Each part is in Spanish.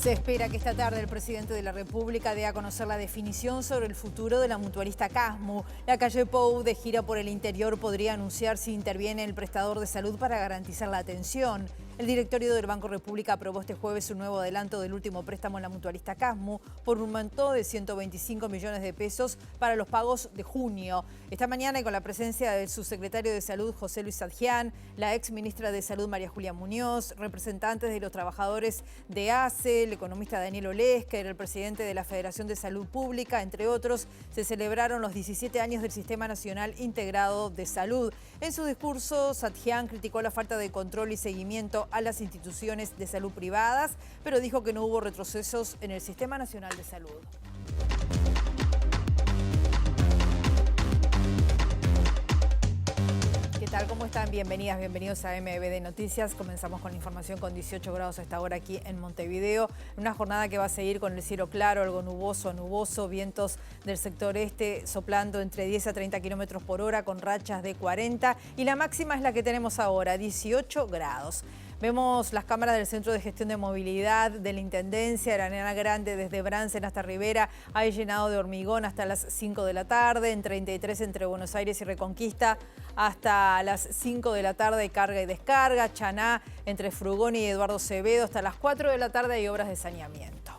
Se espera que esta tarde el presidente de la República dé a conocer la definición sobre el futuro de la mutualista Casmu. La calle Pou, de gira por el interior, podría anunciar si interviene el prestador de salud para garantizar la atención. El directorio del Banco República aprobó este jueves un nuevo adelanto del último préstamo en la mutualista Casmu por un monto de 125 millones de pesos para los pagos de junio. Esta mañana, y con la presencia del subsecretario de Salud José Luis Sadjian, la ex ministra de Salud María Julia Muñoz, representantes de los trabajadores de ACE, el economista Daniel Olesker, el presidente de la Federación de Salud Pública, entre otros, se celebraron los 17 años del Sistema Nacional Integrado de Salud. En su discurso, Sadjian criticó la falta de control y seguimiento a las instituciones de salud privadas, pero dijo que no hubo retrocesos en el Sistema Nacional de Salud. ¿Qué tal? ¿Cómo están? Bienvenidas, bienvenidos a MBD Noticias. Comenzamos con la información con 18 grados a esta hora aquí en Montevideo. Una jornada que va a seguir con el cielo claro, algo nuboso, vientos del sector este soplando entre 10 a 30 kilómetros por hora con rachas de 40 y la máxima es la que tenemos ahora, 18 grados. Vemos las cámaras del Centro de Gestión de Movilidad de la Intendencia, Araneda Grande desde Bransen hasta Rivera, hay llenado de hormigón hasta las 5 de la tarde, en 33 entre Buenos Aires y Reconquista hasta las 5 de la tarde carga y descarga, Chaná entre Frugoni y Eduardo Acevedo hasta las 4 de la tarde hay obras de saneamiento.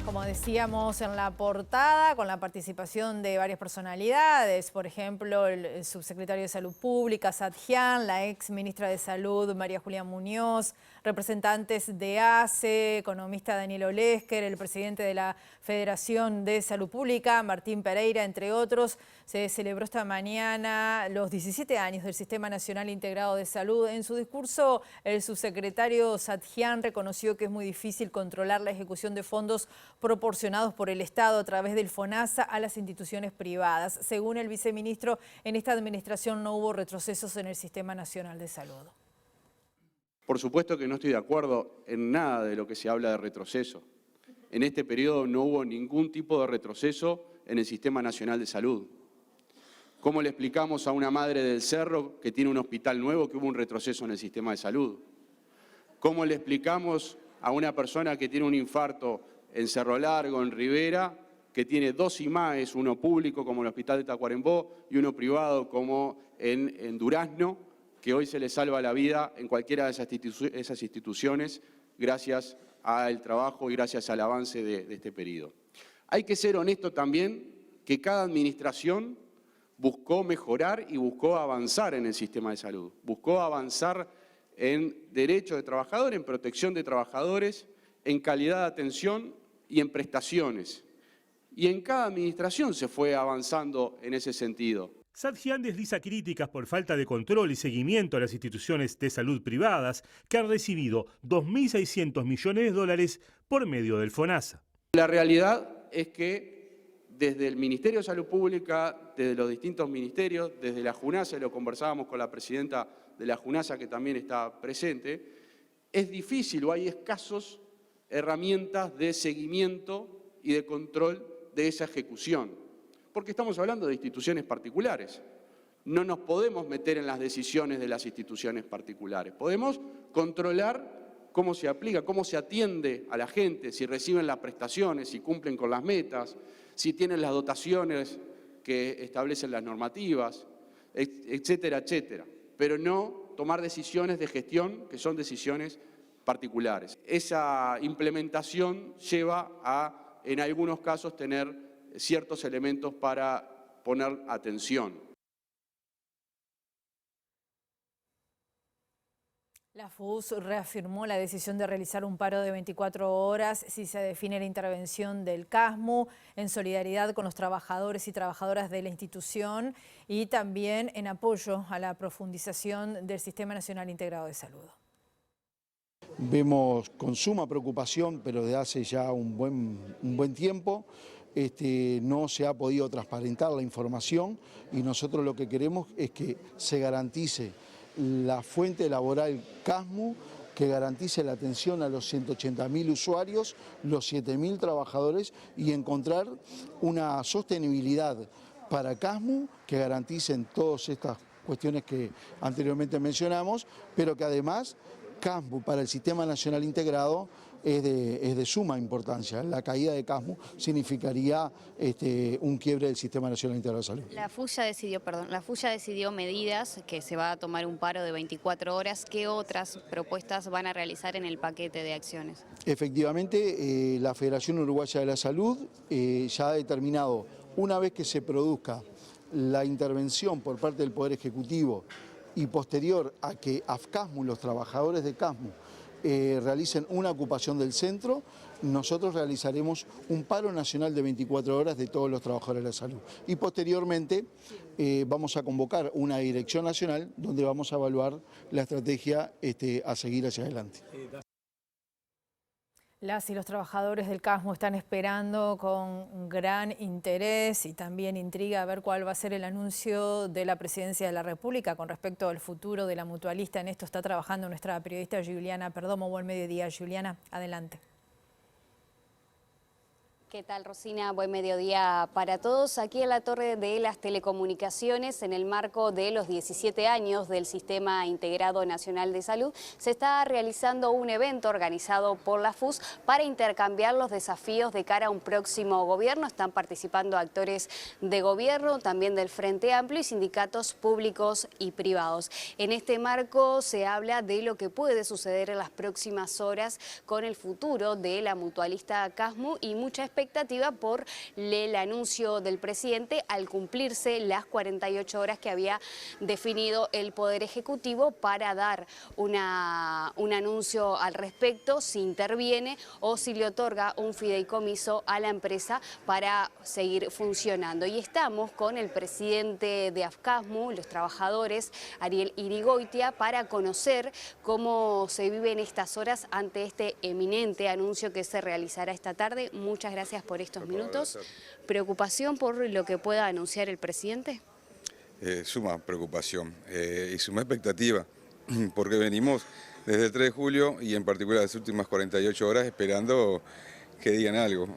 Como decíamos en la portada, con la participación de varias personalidades, por ejemplo, el subsecretario de Salud Pública, Sadjian, la ex ministra de Salud, María Julia Muñoz, representantes de ACE, economista Daniel Olesker, el presidente de la Federación de Salud Pública, Martín Pereira, entre otros. Se celebró esta mañana los 17 años del Sistema Nacional Integrado de Salud. En su discurso, el subsecretario Sadjian reconoció que es muy difícil controlar la ejecución de fondos proporcionados por el Estado a través del FONASA a las instituciones privadas. Según el viceministro, en esta administración no hubo retrocesos en el Sistema Nacional de Salud. Por supuesto que no estoy de acuerdo en nada de lo que se habla de retroceso. En este periodo no hubo ningún tipo de retroceso en el Sistema Nacional de Salud. ¿Cómo le explicamos a una madre del Cerro que tiene un hospital nuevo que hubo un retroceso en el sistema de salud? ¿Cómo le explicamos a una persona que tiene un infarto en Cerro Largo, en Rivera, que tiene dos IMAES, uno público como el Hospital de Tacuarembó y uno privado como en Durazno, que hoy se le salva la vida en cualquiera de esas instituciones gracias al trabajo y gracias al avance de este periodo? Hay que ser honesto también que cada administración buscó mejorar y buscó avanzar en el sistema de salud, buscó avanzar en derechos de trabajadores, en protección de trabajadores, en calidad de atención y en prestaciones. Y en cada administración se fue avanzando en ese sentido. Sadjian desliza críticas por falta de control y seguimiento a las instituciones de salud privadas que han recibido 2.600 millones de dólares por medio del FONASA. La realidad es que desde el Ministerio de Salud Pública, desde los distintos ministerios, desde la JUNASA, lo conversábamos con la presidenta de la JUNASA que también está presente, es difícil o hay escasos herramientas de seguimiento y de control de esa ejecución, porque estamos hablando de instituciones particulares. No nos podemos meter en las decisiones de las instituciones particulares. Podemos controlar cómo se aplica, cómo se atiende a la gente, si reciben las prestaciones, si cumplen con las metas, si tienen las dotaciones que establecen las normativas, etcétera, etcétera. Pero no tomar decisiones de gestión que son decisiones particulares. Esa implementación lleva a, en algunos casos, tener ciertos elementos para poner atención. La FUS reafirmó la decisión de realizar un paro de 24 horas si se define la intervención del Casmu en solidaridad con los trabajadores y trabajadoras de la institución y también en apoyo a la profundización del Sistema Nacional Integrado de Salud. Vemos con suma preocupación, pero de hace ya un buen tiempo, no se ha podido transparentar la información y nosotros lo que queremos es que se garantice la fuente laboral Casmu, que garantice la atención a los 180.000 usuarios, los 7.000 trabajadores y encontrar una sostenibilidad para Casmu que garanticen todas estas cuestiones que anteriormente mencionamos, pero que además CASMU para el Sistema Nacional Integrado es de suma importancia. La caída de CASMU significaría un quiebre del Sistema Nacional Integrado de Salud. La FUS ya decidió medidas, que se va a tomar un paro de 24 horas. ¿Qué otras propuestas van a realizar en el paquete de acciones? Efectivamente, la Federación Uruguaya de la Salud ya ha determinado, una vez que se produzca la intervención por parte del Poder Ejecutivo y posterior a que AFCASMU, los trabajadores de CASMU, realicen una ocupación del centro, nosotros realizaremos un paro nacional de 24 horas de todos los trabajadores de la salud. Y posteriormente vamos a convocar una dirección nacional donde vamos a evaluar la estrategia a seguir hacia adelante. Las y los trabajadores del CASMU están esperando con gran interés y también intriga a ver cuál va a ser el anuncio de la Presidencia de la República con respecto al futuro de la mutualista. En esto está trabajando nuestra periodista Juliana Perdomo. Buen mediodía, Juliana, adelante. ¿Qué tal, Rosina? Buen mediodía para todos. Aquí en la Torre de las Telecomunicaciones, en el marco de los 17 años del Sistema Integrado Nacional de Salud, se está realizando un evento organizado por la FUS para intercambiar los desafíos de cara a un próximo gobierno. Están participando actores de gobierno, también del Frente Amplio y sindicatos públicos y privados. En este marco se habla de lo que puede suceder en las próximas horas con el futuro de la mutualista CASMU y mucha expectativa por el anuncio del presidente al cumplirse las 48 horas que había definido el Poder Ejecutivo para dar un anuncio al respecto, si interviene o si le otorga un fideicomiso a la empresa para seguir funcionando. Y estamos con el presidente de AFCASMU, los trabajadores, Ariel Irigoitia, para conocer cómo se vive en estas horas ante este eminente anuncio que se realizará esta tarde. Muchas gracias por estos minutos. ¿Preocupación por lo que pueda anunciar el presidente? Suma preocupación y suma expectativa, porque venimos desde el 3 de julio y en particular las últimas 48 horas esperando que digan algo.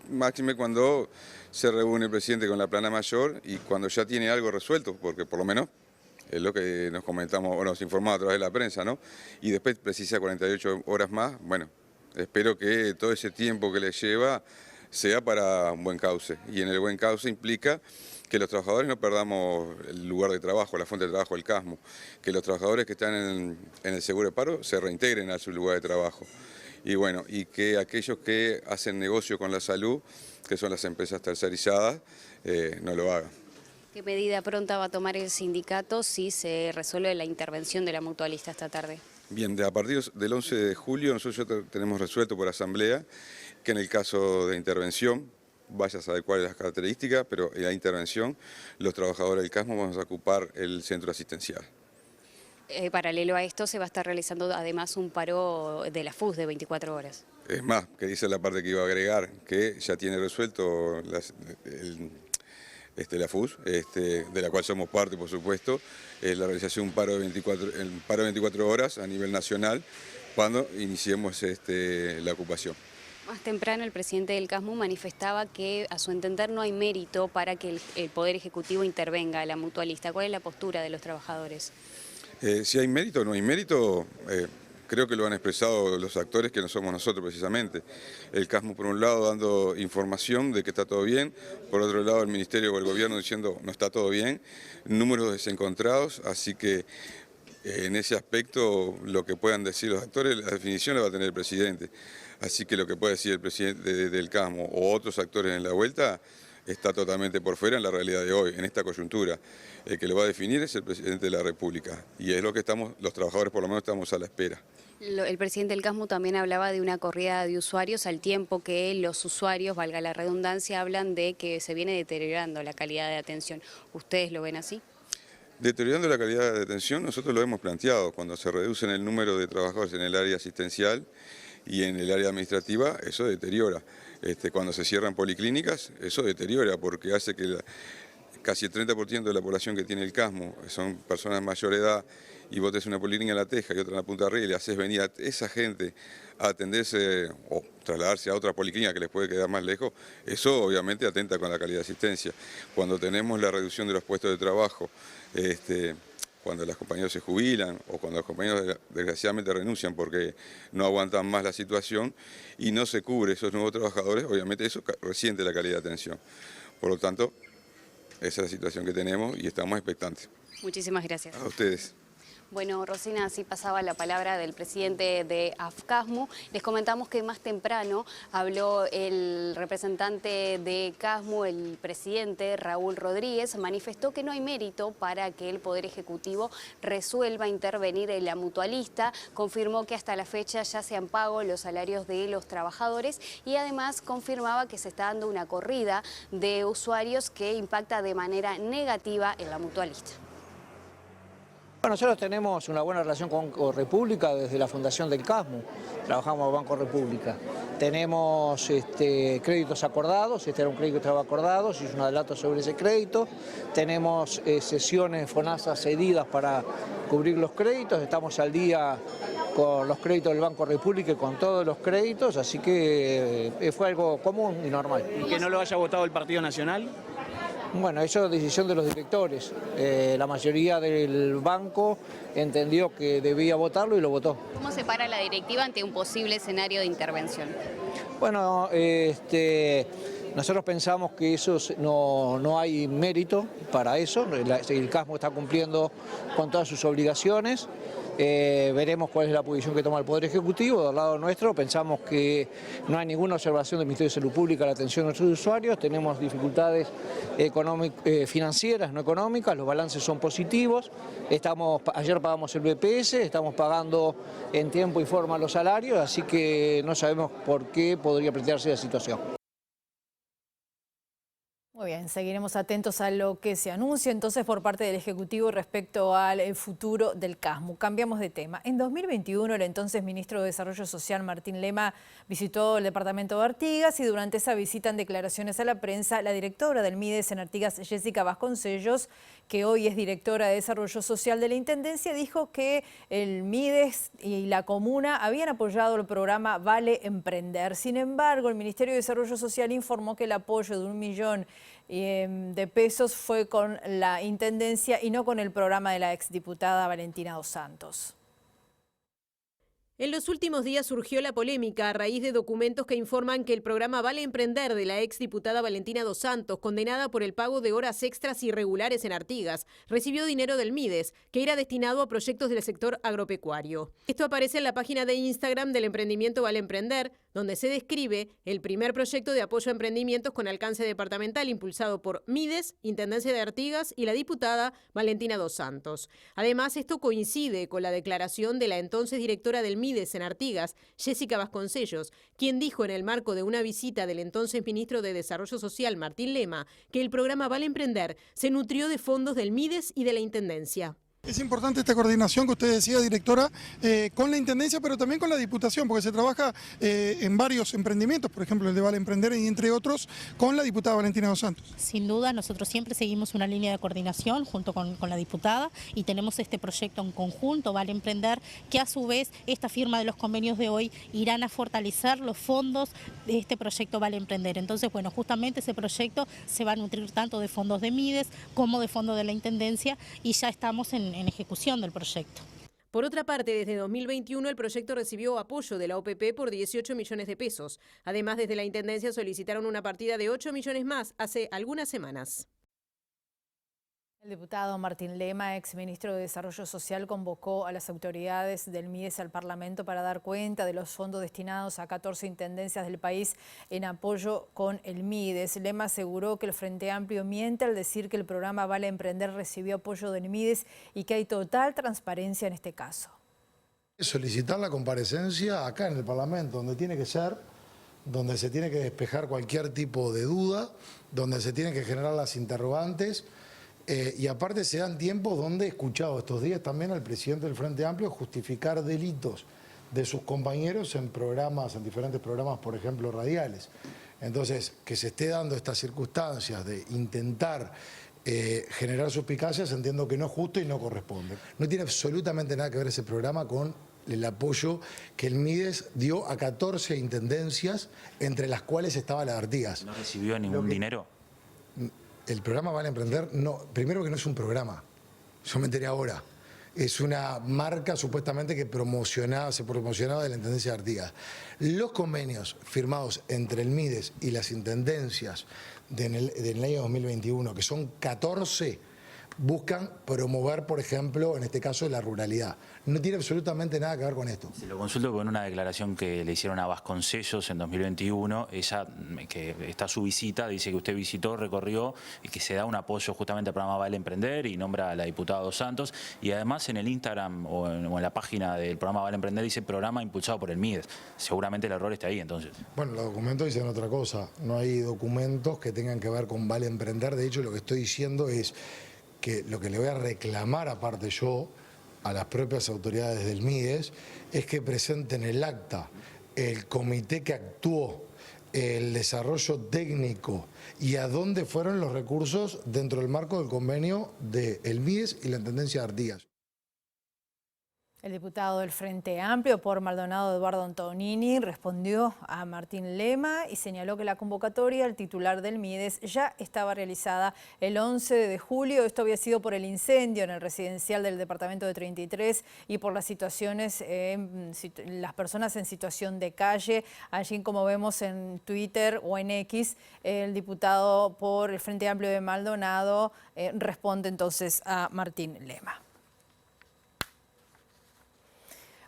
Máxime cuando se reúne el presidente con la plana mayor y cuando ya tiene algo resuelto, porque por lo menos es lo que nos comentamos o nos informamos a través de la prensa, ¿no? Y después precisa 48 horas más, bueno. Espero que todo ese tiempo que le lleva sea para un buen cauce. Y en el buen cauce implica que los trabajadores no perdamos el lugar de trabajo, la fuente de trabajo, el CASMU. Que los trabajadores que están en el seguro de paro se reintegren a su lugar de trabajo. Y bueno, y que aquellos que hacen negocio con la salud, que son las empresas tercerizadas, no lo hagan. ¿Qué medida pronta va a tomar el sindicato si se resuelve la intervención de la mutualista esta tarde? Bien, a partir del 11 de julio nosotros ya tenemos resuelto por asamblea que en el caso de intervención, vaya a saber cuáles son las características, pero en la intervención los trabajadores del CASMU vamos a ocupar el centro asistencial. Paralelo a esto se va a estar realizando además un paro de la FUS de 24 horas. Es más, que dice la parte que iba a agregar, que ya tiene resuelto la FUS, de la cual somos parte, por supuesto, la realización de un paro de 24 horas a nivel nacional cuando iniciemos la ocupación. Más temprano el presidente del CASMU manifestaba que a su entender no hay mérito para que el Poder Ejecutivo intervenga a la mutualista. ¿Cuál es la postura de los trabajadores? Si hay mérito o no hay mérito, creo que lo han expresado los actores que no somos nosotros precisamente. El CASMU por un lado dando información de que está todo bien, por otro lado el Ministerio o el Gobierno diciendo no está todo bien, números desencontrados, así que en ese aspecto lo que puedan decir los actores, la definición la va a tener el presidente. Así que lo que puede decir el presidente del CASMU o otros actores en la vuelta está totalmente por fuera en la realidad de hoy, en esta coyuntura. El que lo va a definir es el presidente de la República y es lo que estamos, los trabajadores por lo menos estamos a la espera. El presidente del CASMU también hablaba de una corrida de usuarios al tiempo que los usuarios, valga la redundancia, hablan de que se viene deteriorando la calidad de atención. ¿Ustedes lo ven así? Deteriorando la calidad de atención, nosotros lo hemos planteado. Cuando se reducen el número de trabajadores en el área asistencial y en el área administrativa, eso deteriora. Cuando se cierran policlínicas, eso deteriora porque hace que casi el 30% de la población que tiene el CASMU son personas de mayor edad y vos tenés una policlínica en La Teja y otra en la Punta Riel y haces venir a esa gente a atenderse o trasladarse a otra policlínica que les puede quedar más lejos, eso obviamente atenta con la calidad de asistencia. Cuando tenemos la reducción de los puestos de trabajo, cuando los compañeros se jubilan o cuando los compañeros desgraciadamente renuncian porque no aguantan más la situación y no se cubre esos nuevos trabajadores, obviamente eso resiente la calidad de atención. Por lo tanto, esa es la situación que tenemos y estamos expectantes. Muchísimas gracias. A ustedes. Bueno, Rosina, así pasaba la palabra del presidente de AFCASMU. Les comentamos que más temprano habló el representante de CASMU, el presidente Raúl Rodríguez, manifestó que no hay mérito para que el Poder Ejecutivo resuelva intervenir en la mutualista, confirmó que hasta la fecha ya se han pagado los salarios de los trabajadores y además confirmaba que se está dando una corrida de usuarios que impacta de manera negativa en la mutualista. Bueno, nosotros tenemos una buena relación con República desde la fundación del CASMU, trabajamos en Banco República. Tenemos créditos acordados, este era un crédito que estaba acordado, se hizo un adelanto sobre ese crédito. Tenemos sesiones FONASA cedidas para cubrir los créditos, estamos al día con los créditos del Banco República y con todos los créditos, así que fue algo común y normal. ¿Y que no lo haya votado el Partido Nacional? Bueno, eso es decisión de los directores. La mayoría del banco entendió que debía votarlo y lo votó. ¿Cómo se para la directiva ante un posible escenario de intervención? Bueno, nosotros pensamos que eso no hay mérito para eso. El CASMU está cumpliendo con todas sus obligaciones. Veremos cuál es la posición que toma el Poder Ejecutivo. Del lado nuestro pensamos que no hay ninguna observación del Ministerio de Salud Pública a la atención de nuestros usuarios, tenemos dificultades financieras, no económicas, los balances son positivos, ayer pagamos el BPS, estamos pagando en tiempo y forma los salarios, así que no sabemos por qué podría plantearse la situación. Muy bien, seguiremos atentos a lo que se anuncia entonces por parte del Ejecutivo respecto al futuro del CASMU. Cambiamos de tema. En 2021 el entonces ministro de Desarrollo Social Martín Lema visitó el departamento de Artigas y durante esa visita en declaraciones a la prensa la directora del MIDES en Artigas, Jessica Vasconcellos, que hoy es directora de Desarrollo Social de la Intendencia, dijo que el MIDES y la comuna habían apoyado el programa Vale Emprender. Sin embargo, el Ministerio de Desarrollo Social informó que el apoyo de 1 millón de pesos fue con la Intendencia y no con el programa de la exdiputada Valentina Dos Santos. En los últimos días surgió la polémica a raíz de documentos que informan que el programa Vale Emprender de la exdiputada Valentina Dos Santos, condenada por el pago de horas extras irregulares en Artigas, recibió dinero del MIDES, que era destinado a proyectos del sector agropecuario. Esto aparece en la página de Instagram del emprendimiento Vale Emprender, donde se describe el primer proyecto de apoyo a emprendimientos con alcance departamental impulsado por MIDES, Intendencia de Artigas y la diputada Valentina Dos Santos. Además, esto coincide con la declaración de la entonces directora del MIDES en Artigas, Jessica Vasconcellos, quien dijo en el marco de una visita del entonces ministro de Desarrollo Social, Martín Lema, que el programa Vale Emprender se nutrió de fondos del MIDES y de la Intendencia. Es importante esta coordinación que usted decía, directora, con la Intendencia, pero también con la Diputación, porque se trabaja en varios emprendimientos, por ejemplo el de Vale Emprender y entre otros, con la diputada Valentina Dos Santos. Sin duda, nosotros siempre seguimos una línea de coordinación junto con la diputada y tenemos este proyecto en conjunto, Vale Emprender, que a su vez esta firma de los convenios de hoy irán a fortalecer los fondos de este proyecto Vale Emprender. Entonces, bueno, justamente ese proyecto se va a nutrir tanto de fondos de MIDES como de fondos de la Intendencia y ya estamos en ejecución del proyecto. Por otra parte, desde 2021 el proyecto recibió apoyo de la OPP por 18 millones de pesos. Además, desde la Intendencia solicitaron una partida de 8 millones más hace algunas semanas. El diputado Martín Lema, exministro de Desarrollo Social, convocó a las autoridades del MIDES al Parlamento para dar cuenta de los fondos destinados a 14 intendencias del país en apoyo con el MIDES. Lema aseguró que el Frente Amplio miente al decir que el programa Vale Emprender recibió apoyo del MIDES y que hay total transparencia en este caso. Solicitar la comparecencia acá en el Parlamento, donde tiene que ser, donde se tiene que despejar cualquier tipo de duda, donde se tienen que generar las interrogantes. Y aparte se dan tiempos donde he escuchado estos días también al presidente del Frente Amplio justificar delitos de sus compañeros en programas, en diferentes programas, por ejemplo, radiales. Entonces, que se esté dando estas circunstancias de intentar generar suspicacias, entiendo que no es justo y no corresponde. No tiene absolutamente nada que ver ese programa con el apoyo que el MIDES dio a 14 intendencias, entre las cuales estaba la de Artigas. ¿No recibió ningún dinero? El programa Vale Emprender, no, primero que no es un programa, yo me enteré ahora. Es una marca supuestamente que se promocionaba de la Intendencia de Artigas. Los convenios firmados entre el MIDES y las intendencias del año 2021, que son 14, buscan promover, por ejemplo, en este caso, la ruralidad. No tiene absolutamente nada que ver con esto. Se lo consulto con una declaración que le hicieron a Vasconcellos en 2021. Ella, que está su visita, dice que usted visitó, recorrió y que se da un apoyo justamente al programa Vale Emprender y nombra a la diputada Dos Santos. Y además en el Instagram o en la página del programa Vale Emprender dice programa impulsado por el MIDES. Seguramente el error está ahí entonces. Bueno, los documentos dicen otra cosa. No hay documentos que tengan que ver con Vale Emprender. De hecho, lo que estoy diciendo es que lo que le voy a reclamar, aparte yo, a las propias autoridades del MIDES, es que presenten el acta, el comité que actuó, el desarrollo técnico y a dónde fueron los recursos dentro del marco del convenio del MIDES y la Intendencia de Artigas. El diputado del Frente Amplio por Maldonado, Eduardo Antonini, respondió a Martín Lema y señaló que la convocatoria al titular del MIDES ya estaba realizada el 11 de julio. Esto había sido por el incendio en el residencial del departamento de 33 y por las situaciones, las personas en situación de calle. Allí, como vemos en Twitter o en X, el diputado por el Frente Amplio de Maldonado responde entonces a Martín Lema.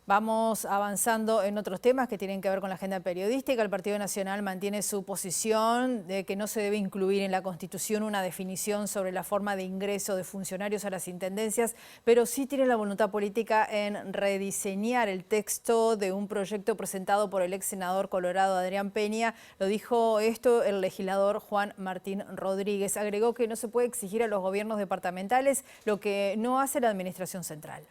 Vamos avanzando en otros temas que tienen que ver con la agenda periodística. El Partido Nacional mantiene su posición de que no se debe incluir en la Constitución una definición sobre la forma de ingreso de funcionarios a las intendencias, pero sí tiene la voluntad política en rediseñar el texto de un proyecto presentado por el ex senador colorado Adrián Peña. Lo dijo esto el legislador Juan Martín Rodríguez. Agregó que no se puede exigir a los gobiernos departamentales lo que no hace la administración central.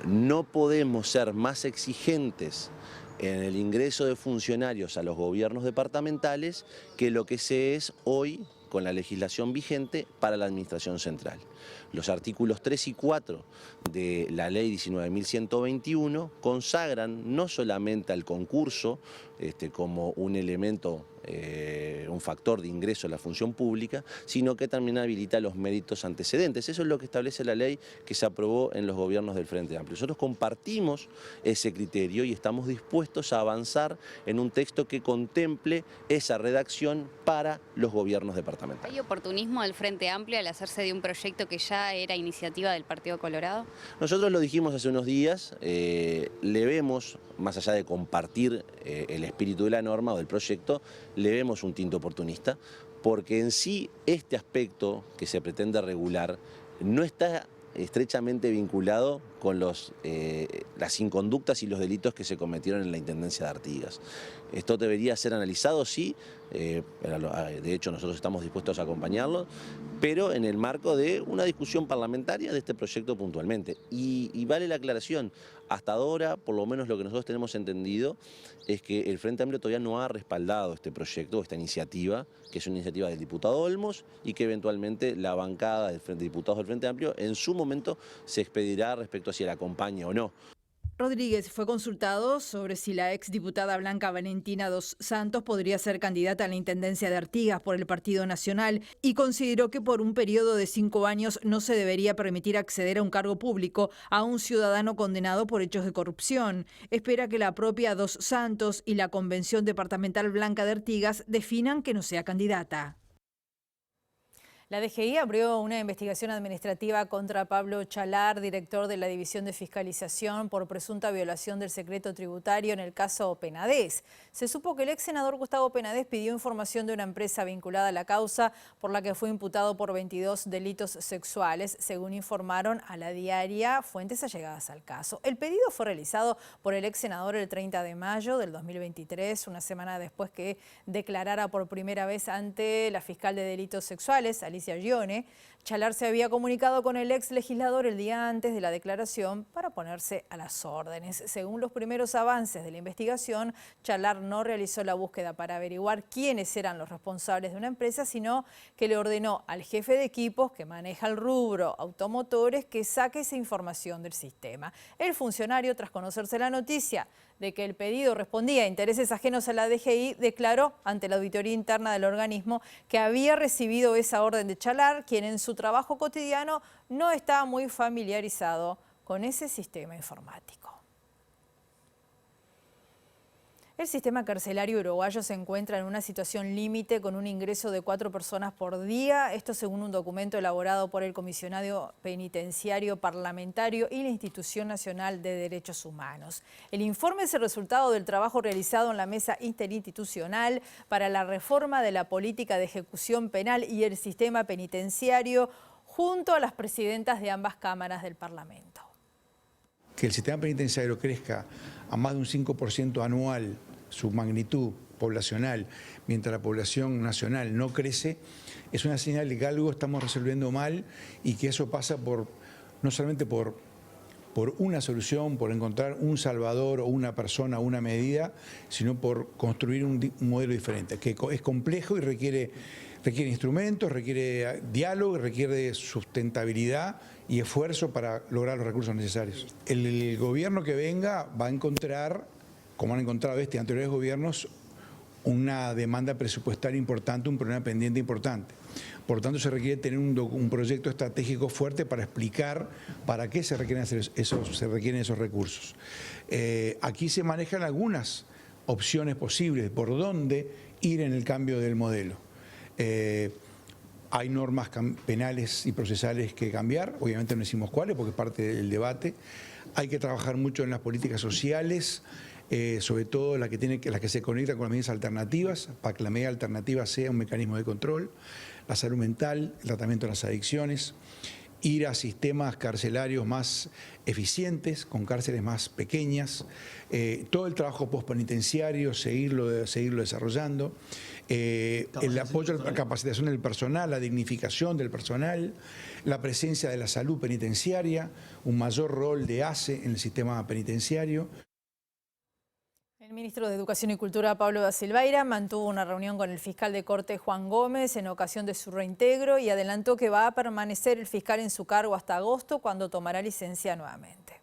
No podemos ser más exigentes en el ingreso de funcionarios a los gobiernos departamentales que lo que se es hoy con la legislación vigente para la administración central. Los artículos 3 y 4 de la ley 19.121 consagran no solamente al concurso como un elemento, un factor de ingreso a la función pública, sino que también habilita los méritos antecedentes. Eso es lo que establece la ley que se aprobó en los gobiernos del Frente Amplio. Nosotros compartimos ese criterio y estamos dispuestos a avanzar en un texto que contemple esa redacción para los gobiernos departamentales. ¿Hay oportunismo del Frente Amplio al hacerse de un proyecto que ya era iniciativa del Partido Colorado? Nosotros lo dijimos hace unos días, le vemos, más allá de compartir el espíritu de la norma o del proyecto, le vemos un tinte oportunista, porque en sí este aspecto que se pretende regular no está estrechamente vinculado con las inconductas y los delitos que se cometieron en la Intendencia de Artigas. Esto debería ser analizado, sí, de hecho nosotros estamos dispuestos a acompañarlo, pero en el marco de una discusión parlamentaria de este proyecto puntualmente. Y vale la aclaración, hasta ahora, por lo menos lo que nosotros tenemos entendido, es que el Frente Amplio todavía no ha respaldado este proyecto, esta iniciativa, que es una iniciativa del diputado Olmos y que eventualmente la bancada de diputados del Frente Amplio en su momento se expedirá respecto a si la acompaña o no. Rodríguez fue consultado sobre si la exdiputada Blanca Valentina Dos Santos podría ser candidata a la Intendencia de Artigas por el Partido Nacional y consideró que por un periodo de 5 años no se debería permitir acceder a un cargo público a un ciudadano condenado por hechos de corrupción. Espera que la propia Dos Santos y la Convención Departamental Blanca de Artigas definan que no sea candidata. La DGI abrió una investigación administrativa contra Pablo Chalar, director de la División de Fiscalización, por presunta violación del secreto tributario en el caso Penades. Se supo que el ex senador Gustavo Penades pidió información de una empresa vinculada a la causa por la que fue imputado por 22 delitos sexuales, según informaron a La Diaria fuentes allegadas al caso. El pedido fue realizado por el ex senador el 30 de mayo del 2023, una semana después que declarara por primera vez ante la fiscal de delitos sexuales, Alicia Gione, Chalar se había comunicado con el ex legislador el día antes de la declaración para ponerse a las órdenes. Según los primeros avances de la investigación, Chalar no realizó la búsqueda para averiguar quiénes eran los responsables de una empresa, sino que le ordenó al jefe de equipos que maneja el rubro automotores que saque esa información del sistema. El funcionario, tras conocerse la noticia de que el pedido respondía a intereses ajenos a la DGI, declaró ante la auditoría interna del organismo que había recibido esa orden de Chalar, quien en su trabajo cotidiano no estaba muy familiarizado con ese sistema informático. El sistema carcelario uruguayo se encuentra en una situación límite con un ingreso de 4 personas por día, esto según un documento elaborado por el Comisionado Penitenciario Parlamentario y la Institución Nacional de Derechos Humanos. El informe es el resultado del trabajo realizado en la Mesa Interinstitucional para la Reforma de la Política de Ejecución Penal y el Sistema Penitenciario, junto a las presidentas de ambas cámaras del Parlamento. Que el sistema penitenciario crezca a más de un 5% anual, su magnitud poblacional, mientras la población nacional no crece, es una señal de que algo estamos resolviendo mal y que eso pasa no solamente por una solución, por encontrar un salvador o una persona o una medida, sino por construir un modelo diferente, que es complejo y requiere instrumentos, requiere diálogo, requiere sustentabilidad y esfuerzo para lograr los recursos necesarios. El gobierno que venga va a encontrar, como han encontrado y anteriores gobiernos, una demanda presupuestaria importante, un problema pendiente importante. Por lo tanto, se requiere tener un proyecto estratégico fuerte para explicar para qué se requieren esos recursos. Aquí se manejan algunas opciones posibles por dónde ir en el cambio del modelo. Hay normas penales y procesales que cambiar, obviamente no decimos cuáles porque es parte del debate. Hay que trabajar mucho en las políticas sociales, sobre todo las que se conectan con las medidas alternativas, para que la medida alternativa sea un mecanismo de control, la salud mental, el tratamiento de las adicciones, ir a sistemas carcelarios más eficientes, con cárceles más pequeñas, todo el trabajo postpenitenciario, seguirlo desarrollando, el apoyo a la capacitación del personal, la dignificación del personal, la presencia de la salud penitenciaria, un mayor rol de ACE en el sistema penitenciario. El ministro de Educación y Cultura, Pablo da Silveira, mantuvo una reunión con el fiscal de Corte, Juan Gómez, en ocasión de su reintegro y adelantó que va a permanecer el fiscal en su cargo hasta agosto, cuando tomará licencia nuevamente.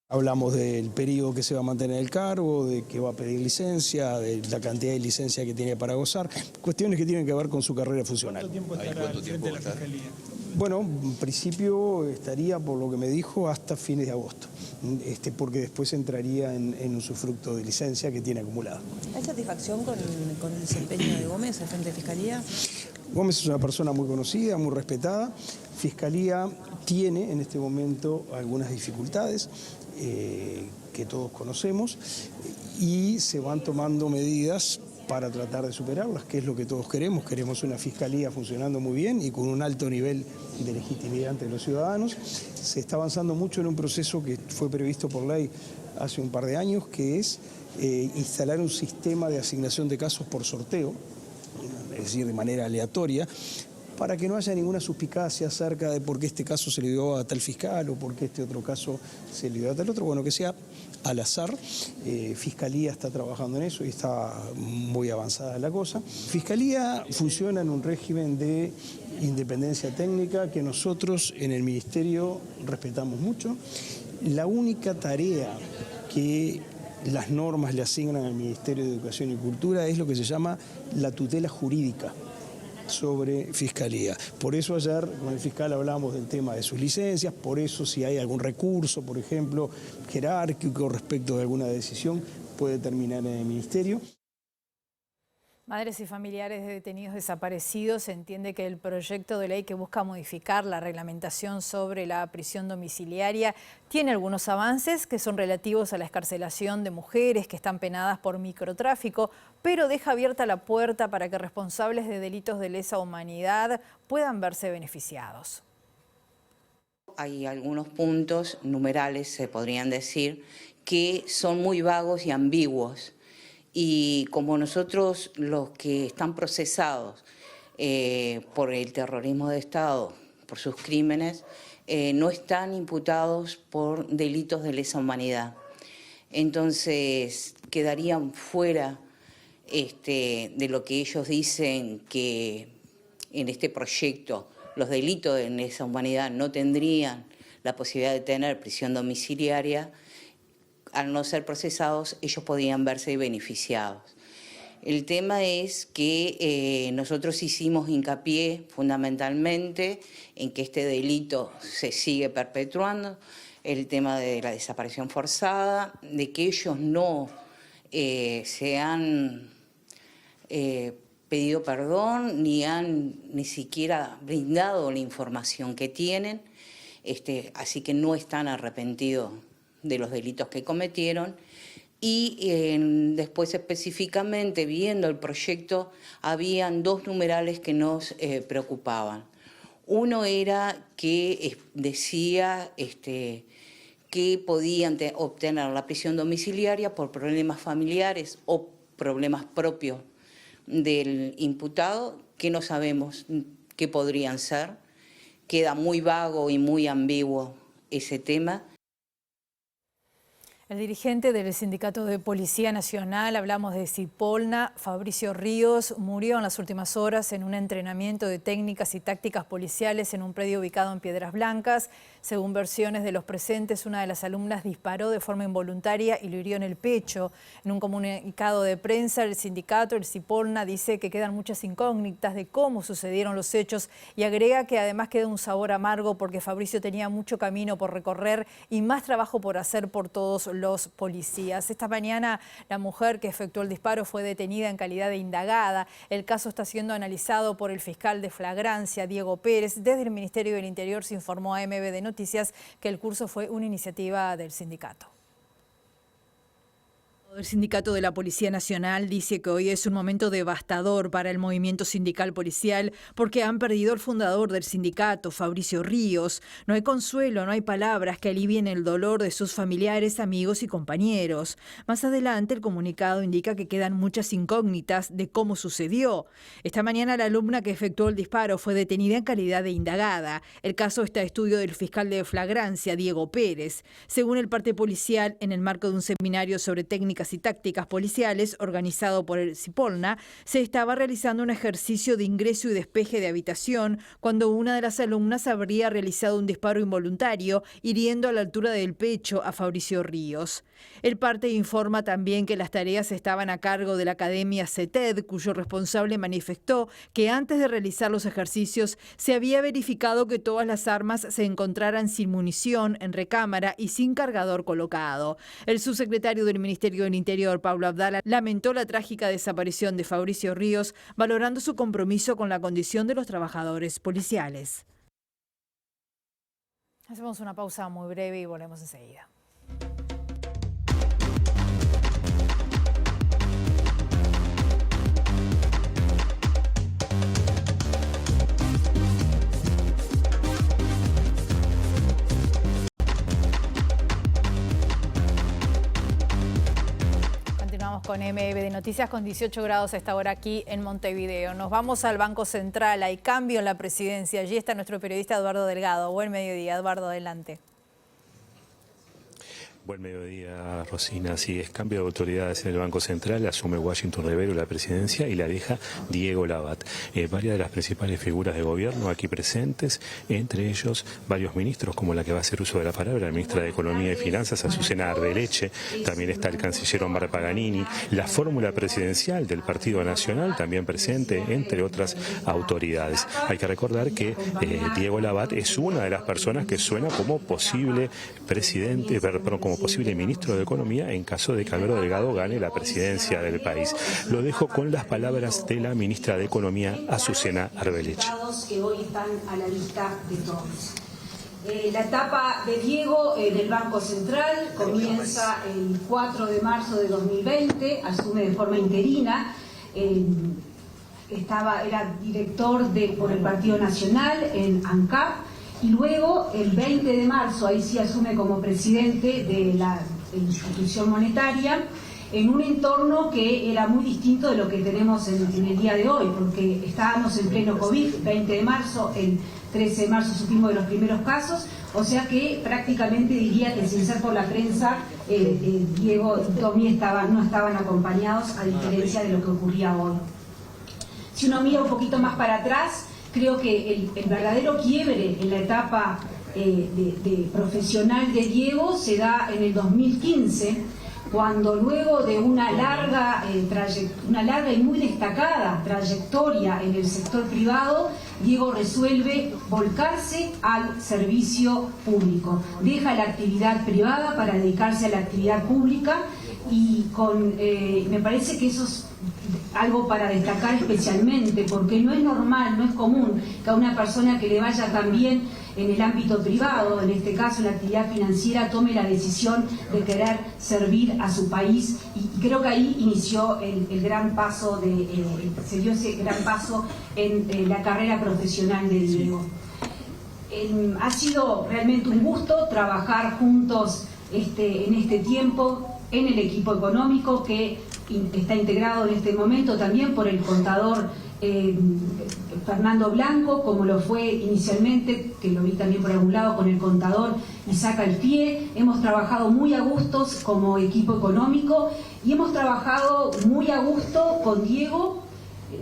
Hablamos del periodo que se va a mantener el cargo, de que va a pedir licencia, de la cantidad de licencia que tiene para gozar, cuestiones que tienen que ver con su carrera funcional. ¿Cuánto tiempo va a estar? Bueno, en principio estaría, por lo que me dijo, hasta fines de agosto, porque después entraría en un usufructo de licencia que tiene acumulado. ¿Hay satisfacción con el desempeño de Gómez al frente de Fiscalía? Gómez es una persona muy conocida, muy respetada. Fiscalía tiene en este momento algunas dificultades que todos conocemos y se van tomando medidas para tratar de superarlas, que es lo que todos queremos. Queremos una fiscalía funcionando muy bien y con un alto nivel de legitimidad entre los ciudadanos. Se está avanzando mucho en un proceso que fue previsto por ley hace un par de años, que es instalar un sistema de asignación de casos por sorteo, es decir, de manera aleatoria, para que no haya ninguna suspicacia acerca de por qué este caso se le dio a tal fiscal o por qué este otro caso se le dio a tal otro. Bueno, que sea al azar. Fiscalía está trabajando en eso y está muy avanzada la cosa. Fiscalía funciona en un régimen de independencia técnica que nosotros en el Ministerio respetamos mucho. La única tarea que las normas le asignan al Ministerio de Educación y Cultura es lo que se llama la tutela jurídica sobre Fiscalía. Por eso ayer con el fiscal hablamos del tema de sus licencias, por eso si hay algún recurso, por ejemplo, jerárquico respecto de alguna decisión, puede terminar en el Ministerio. Madres y familiares de detenidos desaparecidos entiende que el proyecto de ley que busca modificar la reglamentación sobre la prisión domiciliaria tiene algunos avances que son relativos a la excarcelación de mujeres que están penadas por microtráfico, pero deja abierta la puerta para que responsables de delitos de lesa humanidad puedan verse beneficiados. Hay algunos puntos numerales, se podrían decir, que son muy vagos y ambiguos. Y como nosotros, los que están procesados, por el terrorismo de Estado, por sus crímenes, no están imputados por delitos de lesa humanidad. Entonces quedarían fuera de lo que ellos dicen que en este proyecto los delitos de lesa humanidad no tendrían la posibilidad de tener prisión domiciliaria. Al no ser procesados, ellos podían verse beneficiados. El tema es que nosotros hicimos hincapié fundamentalmente en que este delito se sigue perpetuando, el tema de la desaparición forzada, de que ellos no se han pedido perdón ni siquiera brindado la información que tienen, así que no están arrepentidos de los delitos que cometieron. Y después específicamente, viendo el proyecto, habían dos numerales que nos preocupaban. Uno era que decía que podían obtener la prisión domiciliaria por problemas familiares o problemas propios del imputado, que no sabemos qué podrían ser. Queda muy vago y muy ambiguo ese tema. El dirigente del Sindicato de Policía Nacional, hablamos de Cipolna, Fabricio Ríos, murió en las últimas horas en un entrenamiento de técnicas y tácticas policiales en un predio ubicado en Piedras Blancas. Según versiones de los presentes, una de las alumnas disparó de forma involuntaria y lo hirió en el pecho. En un comunicado de prensa, el sindicato, el Cipolna, dice que quedan muchas incógnitas de cómo sucedieron los hechos y agrega que además queda un sabor amargo porque Fabricio tenía mucho camino por recorrer y más trabajo por hacer por todos los policías. Esta mañana la mujer que efectuó el disparo fue detenida en calidad de indagada. El caso está siendo analizado por el fiscal de flagrancia, Diego Pérez. Desde el Ministerio del Interior se informó a MB de Noticias que el curso fue una iniciativa del sindicato. El sindicato de la Policía Nacional dice que hoy es un momento devastador para el movimiento sindical policial porque han perdido al fundador del sindicato, Fabricio Ríos. No hay consuelo, no hay palabras que alivien el dolor de sus familiares, amigos y compañeros. Más adelante, el comunicado indica que quedan muchas incógnitas de cómo sucedió. Esta mañana, la alumna que efectuó el disparo fue detenida en calidad de indagada. El caso está a estudio del fiscal de flagrancia, Diego Pérez. Según el parte policial, en el marco de un seminario sobre técnicas y tácticas policiales organizado por el Cipolna, se estaba realizando un ejercicio de ingreso y despeje de habitación cuando una de las alumnas habría realizado un disparo involuntario, hiriendo a la altura del pecho a Fabricio Ríos. El parte informa también que las tareas estaban a cargo de la Academia CETED, cuyo responsable manifestó que antes de realizar los ejercicios se había verificado que todas las armas se encontraran sin munición, en recámara y sin cargador colocado. El subsecretario del Ministerio del Interior, Pablo Abdala, lamentó la trágica desaparición de Fabricio Ríos, valorando su compromiso con la condición de los trabajadores policiales. Hacemos una pausa muy breve y volvemos enseguida. Con MB de Noticias, con 18 grados a esta hora aquí en Montevideo. Nos vamos al Banco Central, hay cambio en la presidencia. Allí está nuestro periodista Eduardo Delgado. Buen mediodía, Eduardo, adelante. Buen mediodía, Rosina. Sí, es cambio de autoridades en el Banco Central. Asume Washington Rivero la presidencia y la deja Diego Labat. Varias de las principales figuras de gobierno aquí presentes, entre ellos varios ministros, como la que va a hacer uso de la palabra, la ministra de Economía y Finanzas, Azucena Arbeleche. También está el canciller Omar Paganini. La fórmula presidencial del Partido Nacional también presente, entre otras autoridades. Hay que recordar que Diego Labat es una de las personas que suena como posible presidente, como posible ministro de Economía en caso de que Alberto Delgado gane la presidencia del país. Lo dejo con las palabras de la ministra de Economía, Azucena Arbeleche. Que hoy están a la vista de todos. La etapa de Diego del Banco Central comienza el 4 de marzo de 2020, asume de forma interina. Era director por el Partido Nacional en ANCAP. Y luego, el 20 de marzo, ahí sí asume como presidente de la institución monetaria, en un entorno que era muy distinto de lo que tenemos en el día de hoy, porque estábamos en pleno COVID, 20 de marzo, el 13 de marzo supimos de los primeros casos, o sea que prácticamente diría que sin ser por la prensa, Diego y Tommy no estaban acompañados, a diferencia de lo que ocurría hoy. Si uno mira un poquito más para atrás, creo que el verdadero quiebre en la etapa de profesional de Diego se da en el 2015, cuando luego de una larga y muy destacada trayectoria en el sector privado, Diego resuelve volcarse al servicio público. Deja la actividad privada para dedicarse a la actividad pública y me parece que eso es algo para destacar especialmente, porque no es normal, no es común que a una persona que le vaya tan bien en el ámbito privado, en este caso la actividad financiera, tome la decisión de querer servir a su país, y creo que ahí inició el gran paso, se dio ese gran paso en la carrera profesional de Diego. Ha sido realmente un gusto trabajar juntos en este tiempo en el equipo económico, que está integrado en este momento también por el contador Fernando Blanco, como lo fue inicialmente, que lo vi también por algún lado, con el contador Isaac Alfie. Hemos trabajado muy a gustos como equipo económico y hemos trabajado muy a gusto con Diego,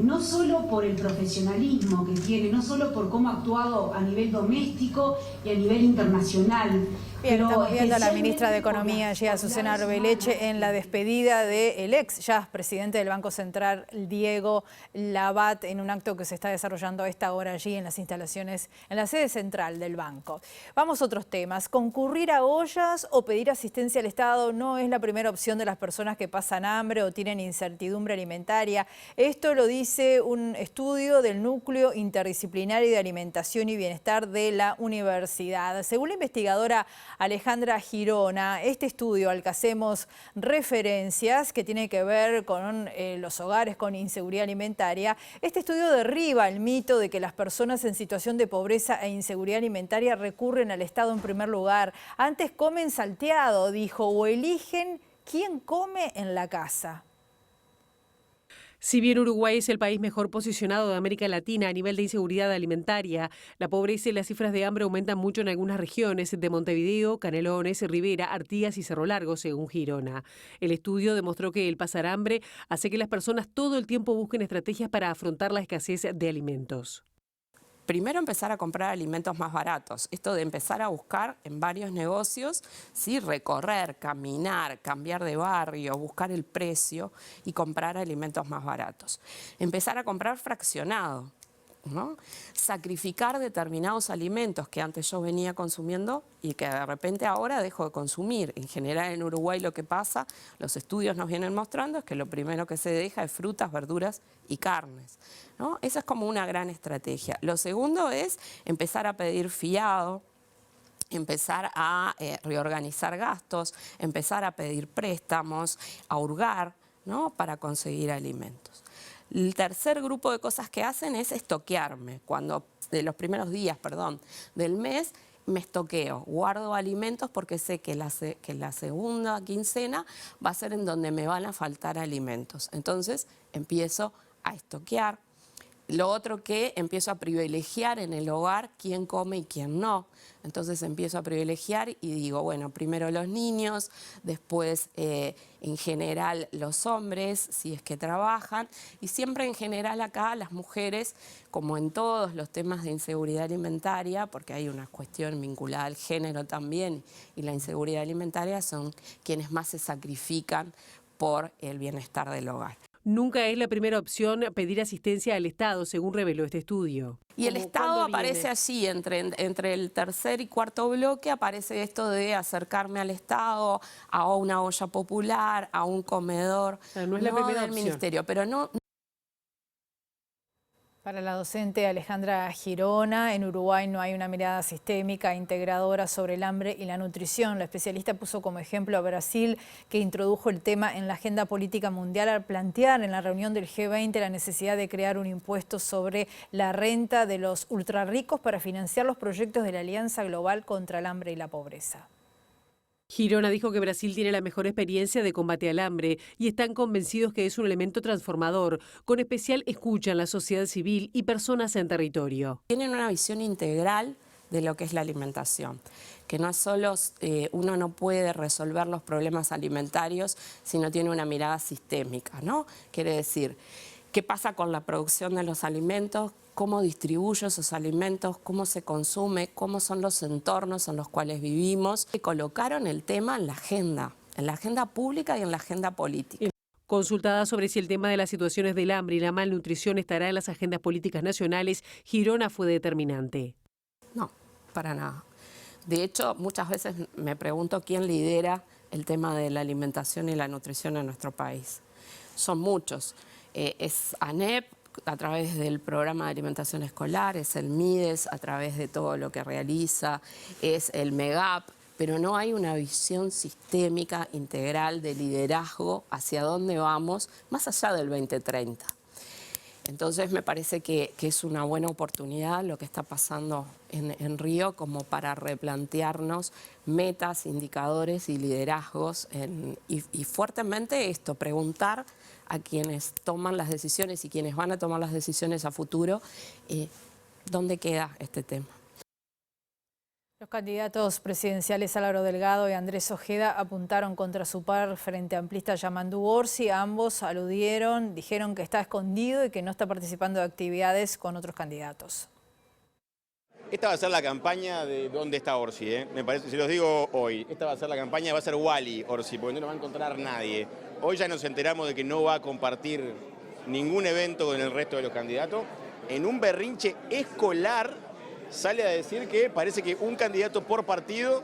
no solo por el profesionalismo que tiene, no solo por cómo ha actuado a nivel doméstico y a nivel internacional. Bien, estamos viendo a la ministra de Economía, allí, Azucena Arbeleche, en la despedida del ex ya presidente del Banco Central, Diego Labat, en un acto que se está desarrollando a esta hora allí en las instalaciones, en la sede central del banco. Vamos a otros temas. Concurrir a ollas o pedir asistencia al Estado no es la primera opción de las personas que pasan hambre o tienen incertidumbre alimentaria. Esto lo dice un estudio del Núcleo Interdisciplinario de Alimentación y Bienestar de la Universidad. Según la investigadora Alejandra Girona, este estudio al que hacemos referencias, que tiene que ver con los hogares con inseguridad alimentaria, este estudio derriba el mito de que las personas en situación de pobreza e inseguridad alimentaria recurren al Estado en primer lugar. Antes comen salteado, dijo, o eligen quién come en la casa. Si bien Uruguay es el país mejor posicionado de América Latina a nivel de inseguridad alimentaria, la pobreza y las cifras de hambre aumentan mucho en algunas regiones de Montevideo, Canelones, Rivera, Artigas y Cerro Largo, según Girona. El estudio demostró que el pasar hambre hace que las personas todo el tiempo busquen estrategias para afrontar la escasez de alimentos. Primero empezar a comprar alimentos más baratos. Esto de empezar a buscar en varios negocios, ¿sí? Recorrer, caminar, cambiar de barrio, buscar el precio y comprar alimentos más baratos. Empezar a comprar fraccionado, ¿no? Sacrificar determinados alimentos que antes yo venía consumiendo y que de repente ahora dejo de consumir. En general en Uruguay lo que pasa, los estudios nos vienen mostrando, es que lo primero que se deja es frutas, verduras y carnes, ¿no? Esa es como una gran estrategia. Lo segundo es empezar a pedir fiado, empezar a reorganizar gastos, empezar a pedir préstamos, a hurgar, ¿no? Para conseguir alimentos. El tercer grupo de cosas que hacen es estoquearme. Cuando de los primeros días, del mes, me estoqueo, guardo alimentos porque sé que la segunda quincena va a ser en donde me van a faltar alimentos. Entonces empiezo a estoquear. Lo otro que empiezo a privilegiar en el hogar quién come y quién no. Entonces empiezo a privilegiar y digo, bueno, primero los niños, después en general los hombres, si es que trabajan, y siempre en general acá las mujeres, como en todos los temas de inseguridad alimentaria, porque hay una cuestión vinculada al género también, y la inseguridad alimentaria son quienes más se sacrifican por el bienestar del hogar. Nunca es la primera opción pedir asistencia al Estado, según reveló este estudio. Y el Estado aparece allí, entre el tercer y cuarto bloque, aparece esto de acercarme al Estado, a una olla popular, a un comedor, no es la primera del opción. Ministerio, pero no... Para la docente Alejandra Girona, en Uruguay no hay una mirada sistémica integradora sobre el hambre y la nutrición. La especialista puso como ejemplo a Brasil, que introdujo el tema en la agenda política mundial al plantear en la reunión del G20 la necesidad de crear un impuesto sobre la renta de los ultrarricos para financiar los proyectos de la Alianza Global contra el Hambre y la Pobreza. Girona dijo que Brasil tiene la mejor experiencia de combate al hambre y están convencidos que es un elemento transformador, con especial escucha en la sociedad civil y personas en territorio. Tienen una visión integral de lo que es la alimentación, que no es solo uno no puede resolver los problemas alimentarios si no tiene una mirada sistémica, ¿no? Quiere decir, ¿qué pasa con la producción de los alimentos? ¿Cómo distribuyo esos alimentos? ¿Cómo se consume? ¿Cómo son los entornos en los cuales vivimos? Y colocaron el tema en la agenda pública y en la agenda política. Consultada sobre si el tema de las situaciones del hambre y la malnutrición estará en las agendas políticas nacionales, Girona fue determinante. No, para nada. De hecho, muchas veces me pregunto quién lidera el tema de la alimentación y la nutrición en nuestro país. Son muchos. Es ANEP, a través del programa de alimentación escolar, es el MIDES, a través de todo lo que realiza, es el MEGAP, pero no hay una visión sistémica, integral, de liderazgo hacia dónde vamos, más allá del 2030. Entonces me parece que es una buena oportunidad lo que está pasando en Río como para replantearnos metas, indicadores y liderazgos y fuertemente esto, preguntar a quienes toman las decisiones y quienes van a tomar las decisiones a futuro, ¿dónde queda este tema? Los candidatos presidenciales Álvaro Delgado y Andrés Ojeda apuntaron contra su par frente amplista Yamandu Orsi. Ambos dijeron que está escondido y que no está participando de actividades con otros candidatos. Esta va a ser la campaña de dónde está Orsi, me parece, se los digo hoy. Esta va a ser la campaña, va a ser Wally Orsi, porque no nos va a encontrar nadie. Hoy ya nos enteramos de que no va a compartir ningún evento con el resto de los candidatos. En un berrinche escolar sale a decir que parece que un candidato por partido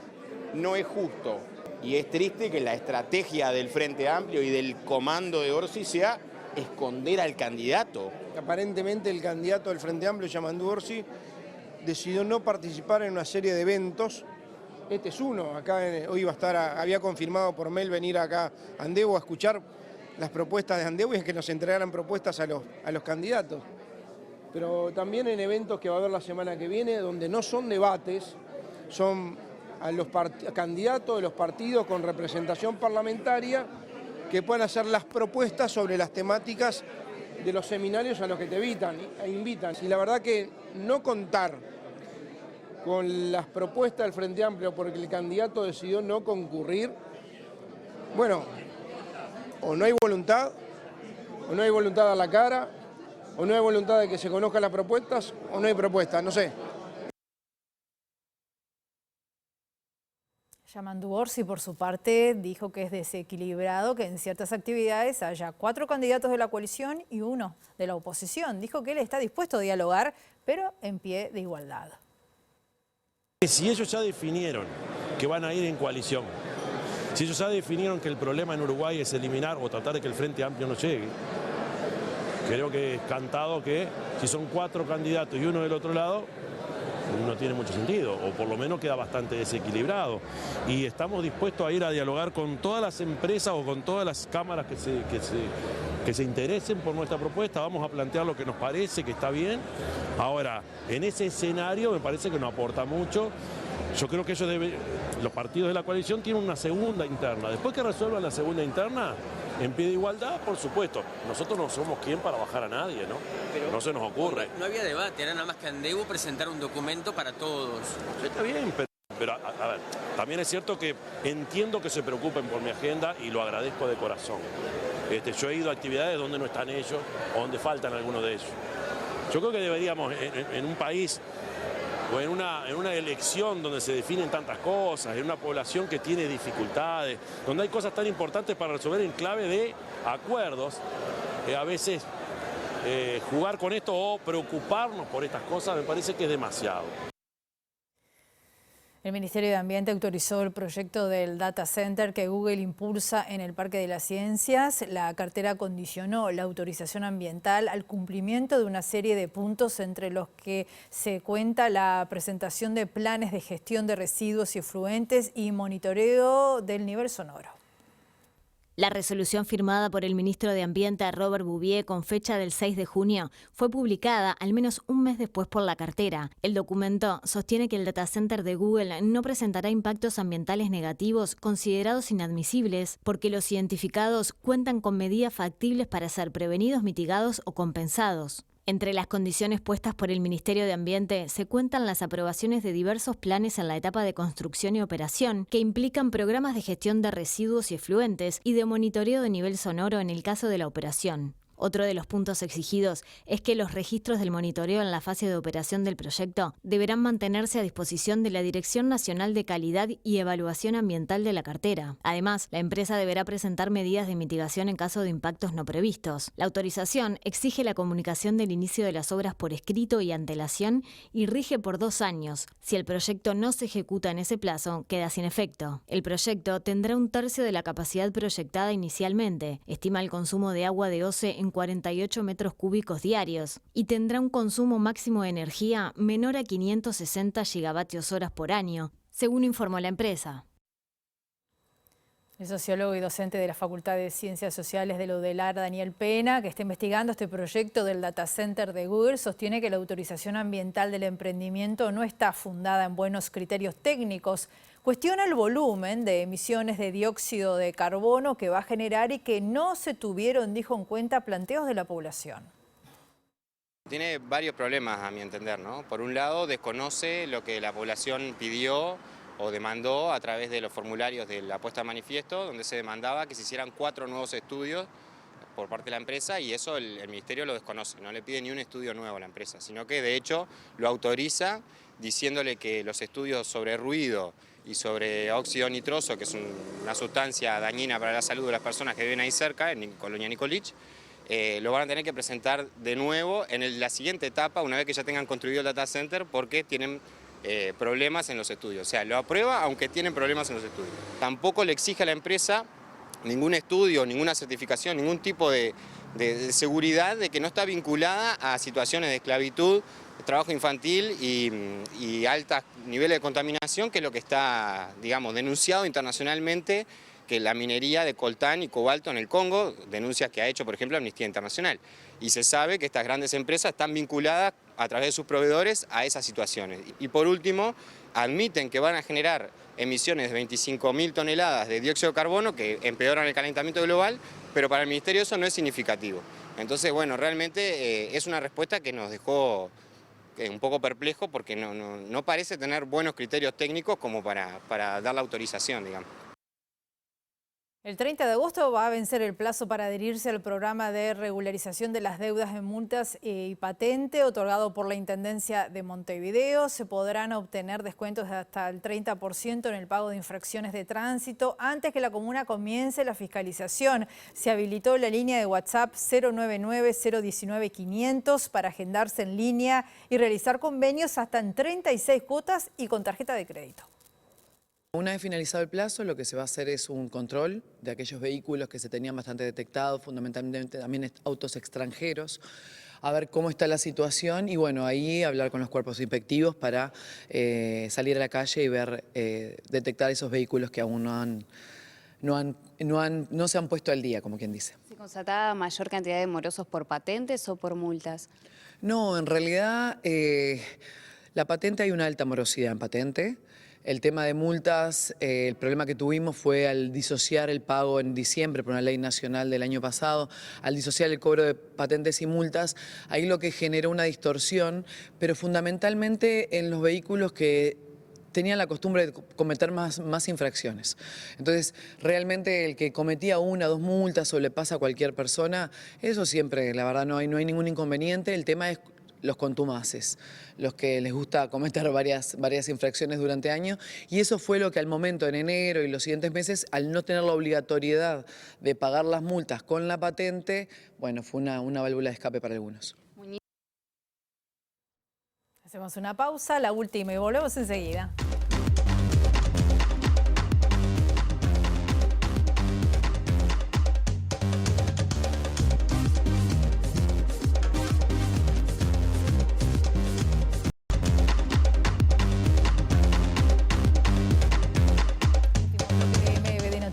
no es justo. Y es triste que la estrategia del Frente Amplio y del comando de Orsi sea esconder al candidato. Aparentemente el candidato del Frente Amplio, Yamandu Orsi, decidió no participar en una serie de eventos. Este es uno. Acá hoy iba a estar, había confirmado por mail venir acá a Andevo a escuchar las propuestas de Andevo y que nos entregaran propuestas a los candidatos. Pero también en eventos que va a haber la semana que viene, donde no son debates, son a los candidatos de los partidos con representación parlamentaria que puedan hacer las propuestas sobre las temáticas de los seminarios a los que te invitan. Y la verdad que no contar con las propuestas del Frente Amplio porque el candidato decidió no concurrir, bueno, o no hay voluntad a la cara, o no hay voluntad de que se conozcan las propuestas, o no hay propuestas, no sé. Yamandu Orsi, por su parte, dijo que es desequilibrado que en ciertas actividades haya 4 candidatos de la coalición y 1 de la oposición. Dijo que él está dispuesto a dialogar, pero en pie de igualdad. Si ellos ya definieron que van a ir en coalición, si ellos ya definieron que el problema en Uruguay es eliminar o tratar de que el Frente Amplio no llegue, creo que es cantado que si son 4 candidatos y 1 del otro lado, no tiene mucho sentido, o por lo menos queda bastante desequilibrado. Y estamos dispuestos a ir a dialogar con todas las empresas o con todas las cámaras que se interesen por nuestra propuesta. Vamos a plantear lo que nos parece que está bien. Ahora, en ese escenario me parece que no aporta mucho. Yo creo que los partidos de la coalición tienen una segunda interna. Después que resuelvan la segunda interna, en pie de igualdad, por supuesto. Nosotros no somos quien para bajar a nadie, ¿no? Pero no se nos ocurre. No había debate, era nada más que Andevo presentar un documento para todos. Está bien, pero a ver, también es cierto que entiendo que se preocupen por mi agenda y lo agradezco de corazón. Yo he ido a actividades donde no están ellos o donde faltan algunos de ellos. Yo creo que deberíamos, en un país o en una elección donde se definen tantas cosas, en una población que tiene dificultades, donde hay cosas tan importantes para resolver en clave de acuerdos, a veces jugar con esto o preocuparnos por estas cosas me parece que es demasiado. El Ministerio de Ambiente autorizó el proyecto del data center que Google impulsa en el Parque de las Ciencias. La cartera condicionó la autorización ambiental al cumplimiento de una serie de puntos entre los que se cuenta la presentación de planes de gestión de residuos y efluentes y monitoreo del nivel sonoro. La resolución firmada por el ministro de Ambiente, Robert Bouvier, con fecha del 6 de junio, fue publicada al menos un mes después por la cartera. El documento sostiene que el data center de Google no presentará impactos ambientales negativos considerados inadmisibles porque los identificados cuentan con medidas factibles para ser prevenidos, mitigados o compensados. Entre las condiciones puestas por el Ministerio de Ambiente se cuentan las aprobaciones de diversos planes en la etapa de construcción y operación que implican programas de gestión de residuos y efluentes y de monitoreo de nivel sonoro en el caso de la operación. Otro de los puntos exigidos es que los registros del monitoreo en la fase de operación del proyecto deberán mantenerse a disposición de la Dirección Nacional de Calidad y Evaluación Ambiental de la cartera. Además, la empresa deberá presentar medidas de mitigación en caso de impactos no previstos. La autorización exige la comunicación del inicio de las obras por escrito y antelación y rige por 2 años. Si el proyecto no se ejecuta en ese plazo, queda sin efecto. El proyecto tendrá 1/3 de la capacidad proyectada inicialmente. Estima el consumo de agua de OCE en 48 metros cúbicos diarios y tendrá un consumo máximo de energía menor a 560 gigavatios horas por año, según informó la empresa. El sociólogo y docente de la Facultad de Ciencias Sociales de la UDELAR, Daniel Pena, que está investigando este proyecto del data center de Google, sostiene que la autorización ambiental del emprendimiento no está fundada en buenos criterios técnicos. Cuestiona el volumen de emisiones de dióxido de carbono que va a generar y que no se tuvieron, dijo, en cuenta planteos de la población. Tiene varios problemas, a mi entender, ¿no? Por un lado, desconoce lo que la población pidió o demandó a través de los formularios de la puesta de manifiesto, donde se demandaba que se hicieran 4 nuevos estudios por parte de la empresa, y eso el Ministerio lo desconoce, no le pide ni un estudio nuevo a la empresa, sino que de hecho lo autoriza diciéndole que los estudios sobre ruido y sobre óxido nitroso, que es una sustancia dañina para la salud de las personas que viven ahí cerca, en Colonia Nicolich, lo van a tener que presentar de nuevo en la siguiente etapa, una vez que ya tengan construido el data center, porque tienen problemas en los estudios. O sea, lo aprueba aunque tienen problemas en los estudios. Tampoco le exige a la empresa ningún estudio, ninguna certificación, ningún tipo de seguridad de que no está vinculada a situaciones de esclavitud, trabajo infantil y altos niveles de contaminación, que es lo que está, digamos, denunciado internacionalmente, que la minería de coltán y cobalto en el Congo, denuncias que ha hecho, por ejemplo, Amnistía Internacional. Y se sabe que estas grandes empresas están vinculadas a través de sus proveedores a esas situaciones. Y por último, admiten que van a generar emisiones de 25.000 toneladas de dióxido de carbono que empeoran el calentamiento global, pero para el Ministerio eso no es significativo. Entonces, bueno, realmente es una respuesta que nos dejó un poco perplejo, porque no parece tener buenos criterios técnicos como para dar la autorización, digamos. El 30 de agosto va a vencer el plazo para adherirse al programa de regularización de las deudas de multas y patente otorgado por la Intendencia de Montevideo. Se podrán obtener descuentos de hasta el 30% en el pago de infracciones de tránsito antes que la comuna comience la fiscalización. Se habilitó la línea de WhatsApp 099-019-500 para agendarse en línea y realizar convenios hasta en 36 cuotas y con tarjeta de crédito. Una vez finalizado el plazo, lo que se va a hacer es un control de aquellos vehículos que se tenían bastante detectados, fundamentalmente también autos extranjeros, a ver cómo está la situación y bueno, ahí hablar con los cuerpos inspectivos para salir a la calle y ver, detectar esos vehículos que aún no se han puesto al día, como quien dice. ¿Se constataba mayor cantidad de morosos por patentes o por multas? No, en realidad la patente, hay una alta morosidad en patente. El tema de multas, el problema que tuvimos fue al disociar el pago en diciembre por una ley nacional del año pasado, al disociar el cobro de patentes y multas, ahí lo que generó una distorsión, pero fundamentalmente en los vehículos que tenían la costumbre de cometer más infracciones. Entonces, realmente el que cometía 1 o 2 multas o le pasa a cualquier persona, eso siempre, la verdad, no hay ningún inconveniente. El tema es los contumaces, los que les gusta cometer varias infracciones durante años, y eso fue lo que al momento, en enero y los siguientes meses, al no tener la obligatoriedad de pagar las multas con la patente, bueno, fue una válvula de escape para algunos. Hacemos una pausa, la última, y volvemos enseguida.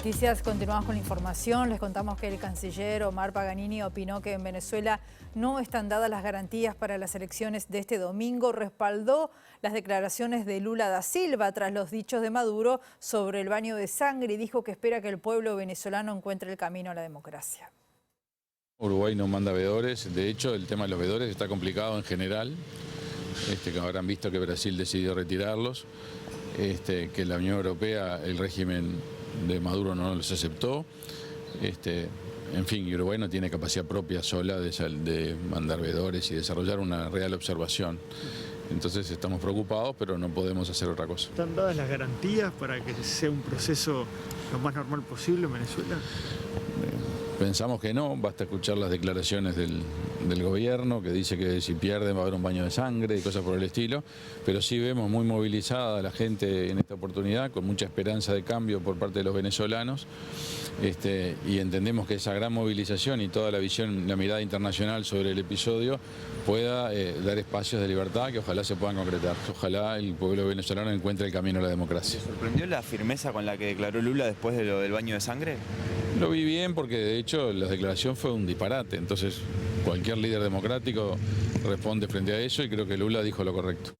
noticias, continuamos con la información. Les contamos que el canciller Omar Paganini opinó que en Venezuela no están dadas las garantías para las elecciones de este domingo. Respaldó las declaraciones de Lula da Silva tras los dichos de Maduro sobre el baño de sangre y dijo que espera que el pueblo venezolano encuentre el camino a la democracia. Uruguay no manda veedores, de hecho el tema de los veedores está complicado en general, que habrán visto que Brasil decidió retirarlos, que la Unión Europea, el régimen de Maduro no los aceptó, en fin, Uruguay no tiene capacidad propia sola de mandar veedores y desarrollar una real observación. Entonces estamos preocupados, pero no podemos hacer otra cosa. ¿Están dadas las garantías para que sea un proceso lo más normal posible en Venezuela? Pensamos que no, basta escuchar las declaraciones del gobierno que dice que si pierden va a haber un baño de sangre y cosas por el estilo, pero sí vemos muy movilizada a la gente en esta oportunidad, con mucha esperanza de cambio por parte de los venezolanos, y entendemos que esa gran movilización y toda la visión, la mirada internacional sobre el episodio pueda dar espacios de libertad que ojalá se puedan concretar. Ojalá el pueblo venezolano encuentre el camino a la democracia. ¿Te sorprendió la firmeza con la que declaró Lula después de lo del baño de sangre? Lo vi bien porque de hecho la declaración fue un disparate, entonces cualquier líder democrático responde frente a eso y creo que Lula dijo lo correcto.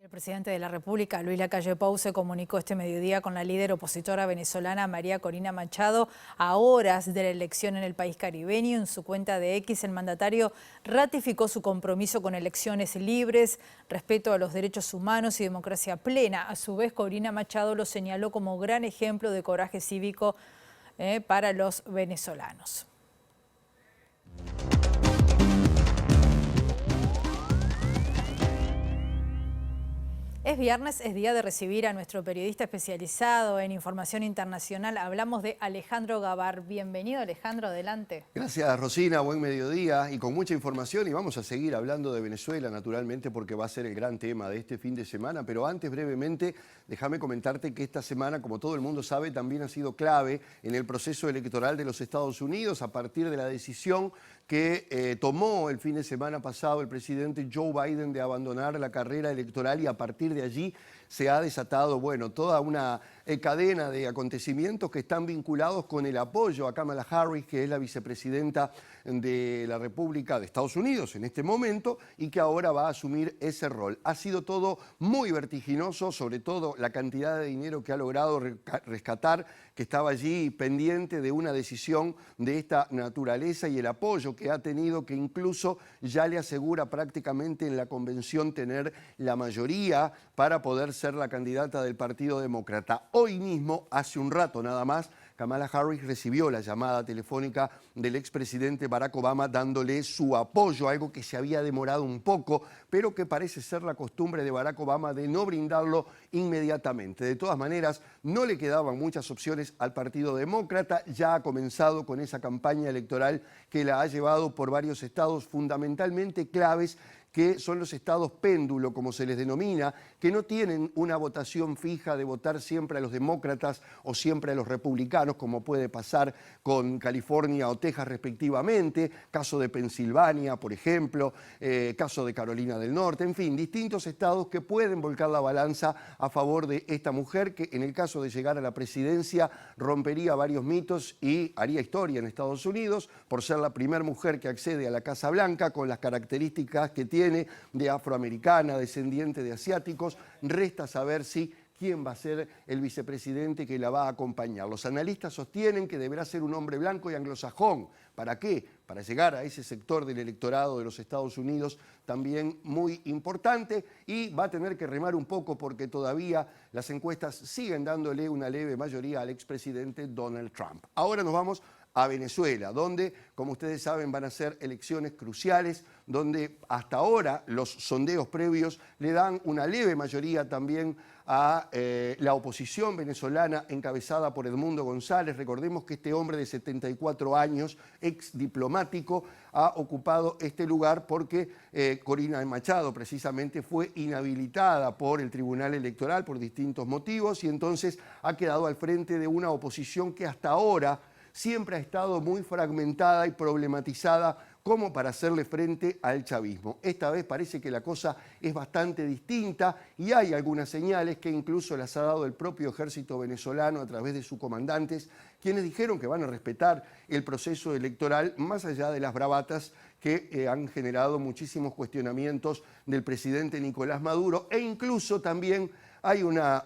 El presidente de la República, Luis Lacalle Pou, se comunicó este mediodía con la líder opositora venezolana María Corina Machado a horas de la elección en el país caribeño. En su cuenta de X, el mandatario ratificó su compromiso con elecciones libres, respeto a los derechos humanos y democracia plena. A su vez, Corina Machado lo señaló como gran ejemplo de coraje cívico para los venezolanos. Es viernes, es día de recibir a nuestro periodista especializado en información internacional. Hablamos de Alejandro Gabar. Bienvenido, Alejandro, adelante. Gracias, Rosina, buen mediodía y con mucha información, y vamos a seguir hablando de Venezuela, naturalmente, porque va a ser el gran tema de este fin de semana, pero antes, brevemente, déjame comentarte que esta semana, como todo el mundo sabe, también ha sido clave en el proceso electoral de los Estados Unidos, a partir de la decisión que tomó el fin de semana pasado el presidente Joe Biden de abandonar la carrera electoral, y a partir de allí se ha desatado, bueno, toda una cadena de acontecimientos que están vinculados con el apoyo a Kamala Harris, que es la vicepresidenta de la República de Estados Unidos en este momento y que ahora va a asumir ese rol. Ha sido todo muy vertiginoso, sobre todo la cantidad de dinero que ha logrado rescatar, que estaba allí pendiente de una decisión de esta naturaleza, y el apoyo que ha tenido, que incluso ya le asegura prácticamente en la convención tener la mayoría para poder ser la candidata del Partido Demócrata. Hoy mismo, hace un rato nada más, Kamala Harris recibió la llamada telefónica del expresidente Barack Obama dándole su apoyo, algo que se había demorado un poco, pero que parece ser la costumbre de Barack Obama de no brindarlo inmediatamente. De todas maneras, no le quedaban muchas opciones al Partido Demócrata. Ya ha comenzado con esa campaña electoral que la ha llevado por varios estados fundamentalmente claves, que son los estados péndulo, como se les denomina, que no tienen una votación fija de votar siempre a los demócratas o siempre a los republicanos, como puede pasar con California o Texas respectivamente, caso de Pensilvania, por ejemplo, caso de Carolina del Norte, en fin, distintos estados que pueden volcar la balanza a favor de esta mujer, que en el caso de llegar a la presidencia rompería varios mitos y haría historia en Estados Unidos por ser la primera mujer que accede a la Casa Blanca con las características que tiene de afroamericana, descendiente de asiáticos. Resta saber si quién va a ser el vicepresidente que la va a acompañar. Los analistas sostienen que deberá ser un hombre blanco y anglosajón. ¿Para qué? Para llegar a ese sector del electorado de los Estados Unidos también muy importante, y va a tener que remar un poco porque todavía las encuestas siguen dándole una leve mayoría al expresidente Donald Trump. Ahora nos vamos a Venezuela, donde, como ustedes saben, van a ser elecciones cruciales, donde hasta ahora los sondeos previos le dan una leve mayoría también a la oposición venezolana encabezada por Edmundo González. Recordemos que este hombre de 74 años, ex diplomático, ha ocupado este lugar porque Corina Machado precisamente fue inhabilitada por el Tribunal Electoral por distintos motivos, y entonces ha quedado al frente de una oposición que hasta ahora siempre ha estado muy fragmentada y problematizada como para hacerle frente al chavismo. Esta vez parece que la cosa es bastante distinta y hay algunas señales que incluso las ha dado el propio ejército venezolano a través de sus comandantes, quienes dijeron que van a respetar el proceso electoral más allá de las bravatas que han generado muchísimos cuestionamientos del presidente Nicolás Maduro, e incluso también hay una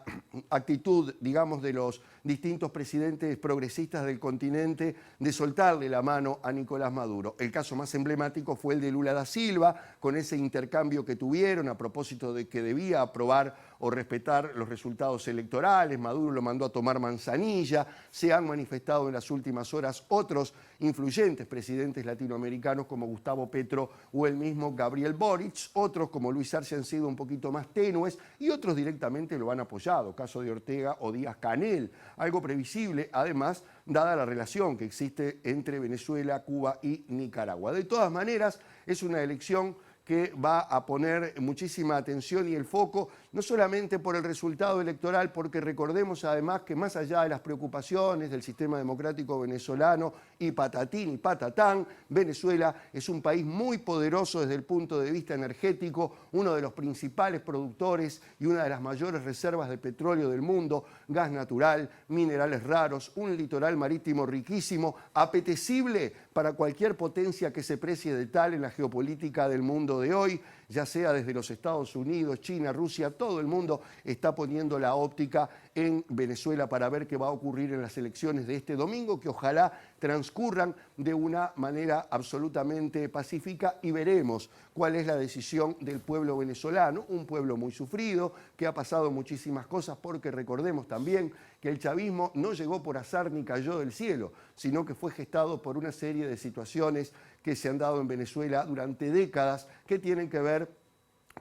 actitud, digamos, de los distintos presidentes progresistas del continente de soltarle la mano a Nicolás Maduro. El caso más emblemático fue el de Lula da Silva, con ese intercambio que tuvieron a propósito de que debía aprobar o respetar los resultados electorales. Maduro lo mandó a tomar manzanilla. Se han manifestado en las últimas horas otros influyentes presidentes latinoamericanos como Gustavo Petro o el mismo Gabriel Boric. Otros como Luis Arce han sido un poquito más tenues y otros directamente lo han apoyado. Caso de Ortega o Díaz-Canel. Algo previsible, además, dada la relación que existe entre Venezuela, Cuba y Nicaragua. De todas maneras, es una elección que va a poner muchísima atención y el foco, no solamente por el resultado electoral, porque recordemos además que más allá de las preocupaciones del sistema democrático venezolano y patatín y patatán, Venezuela es un país muy poderoso desde el punto de vista energético, uno de los principales productores y una de las mayores reservas de petróleo del mundo, gas natural, minerales raros, un litoral marítimo riquísimo, apetecible para cualquier potencia que se precie de tal en la geopolítica del mundo de hoy, ya sea desde los Estados Unidos, China, Rusia, todo el mundo está poniendo la óptica en Venezuela para ver qué va a ocurrir en las elecciones de este domingo, que ojalá transcurran de una manera absolutamente pacífica y veremos cuál es la decisión del pueblo venezolano, un pueblo muy sufrido, que ha pasado muchísimas cosas, porque recordemos también que el chavismo no llegó por azar ni cayó del cielo, sino que fue gestado por una serie de situaciones que se han dado en Venezuela durante décadas, que tienen que ver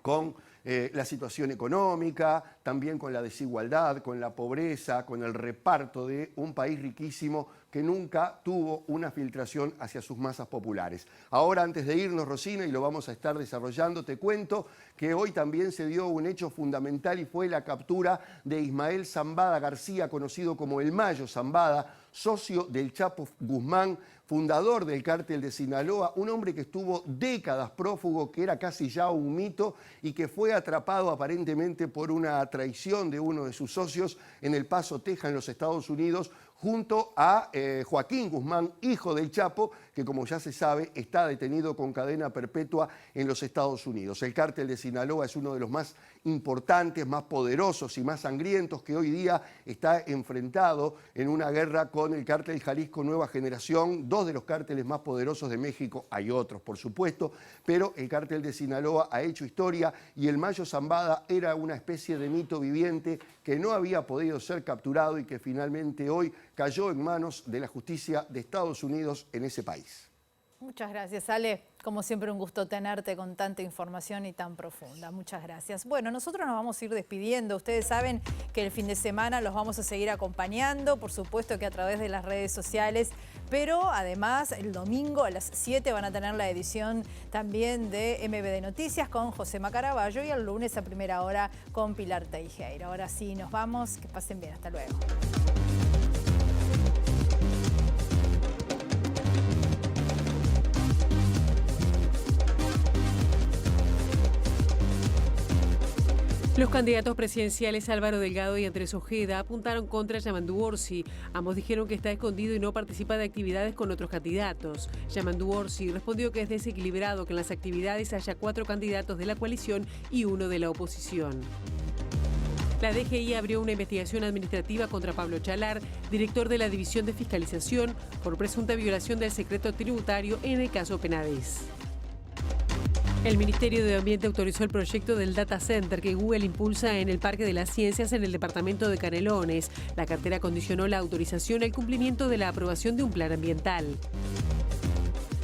con la situación económica, también con la desigualdad, con la pobreza, con el reparto de un país riquísimo que nunca tuvo una filtración hacia sus masas populares. Ahora, antes de irnos, Rosina, y lo vamos a estar desarrollando, te cuento que hoy también se dio un hecho fundamental y fue la captura de Ismael Zambada García, conocido como el Mayo Zambada, socio del Chapo Guzmán, fundador del cártel de Sinaloa, un hombre que estuvo décadas prófugo, que era casi ya un mito y que fue atrapado aparentemente por una traición de uno de sus socios en El Paso, Texas, en los Estados Unidos, junto a Joaquín Guzmán, hijo del Chapo, que como ya se sabe está detenido con cadena perpetua en los Estados Unidos. El cártel de Sinaloa es uno de los más importantes, más poderosos y más sangrientos que hoy día está enfrentado en una guerra con el cártel Jalisco Nueva Generación, dos de los cárteles más poderosos de México. Hay otros, por supuesto, pero el cártel de Sinaloa ha hecho historia y el Mayo Zambada era una especie de mito viviente que no había podido ser capturado y que finalmente hoy cayó en manos de la justicia de Estados Unidos en ese país. Muchas gracias, Ale. Como siempre, un gusto tenerte con tanta información y tan profunda. Muchas gracias. Bueno, nosotros nos vamos a ir despidiendo. Ustedes saben que el fin de semana los vamos a seguir acompañando, por supuesto que a través de las redes sociales, pero además el domingo a las 7 van a tener la edición también de MBD Noticias con José Macaraballo y el lunes a primera hora con Pilar Teijeiro. Ahora sí, nos vamos. Que pasen bien. Hasta luego. Los candidatos presidenciales Álvaro Delgado y Andrés Ojeda apuntaron contra Yamandu Orsi. Ambos dijeron que está escondido y no participa de actividades con otros candidatos. Yamandu Orsi respondió que es desequilibrado que en las actividades haya 4 candidatos de la coalición y 1 de la oposición. La DGI abrió una investigación administrativa contra Pablo Chalar, director de la División de Fiscalización, por presunta violación del secreto tributario en el caso Penades. El Ministerio de Ambiente autorizó el proyecto del data center que Google impulsa en el Parque de las Ciencias en el departamento de Canelones. La cartera condicionó la autorización al cumplimiento de la aprobación de un plan ambiental.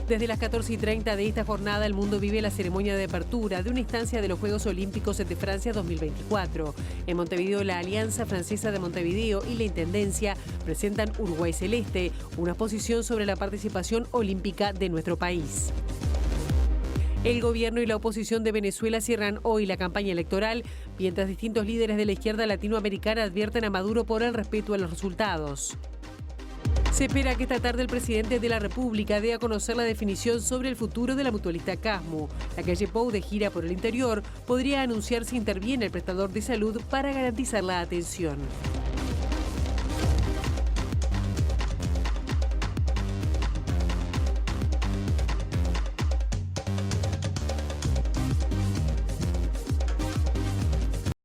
Desde las 14:30 de esta jornada, el mundo vive la ceremonia de apertura de una instancia de los Juegos Olímpicos de Francia 2024. En Montevideo, la Alianza Francesa de Montevideo y la Intendencia presentan Uruguay Celeste, una exposición sobre la participación olímpica de nuestro país. El gobierno y la oposición de Venezuela cierran hoy la campaña electoral, mientras distintos líderes de la izquierda latinoamericana advierten a Maduro por el respeto a los resultados. Se espera que esta tarde el presidente de la República dé a conocer la definición sobre el futuro de la mutualista Casmu. La calle Pou, de gira por el interior, podría anunciar si interviene el prestador de salud para garantizar la atención.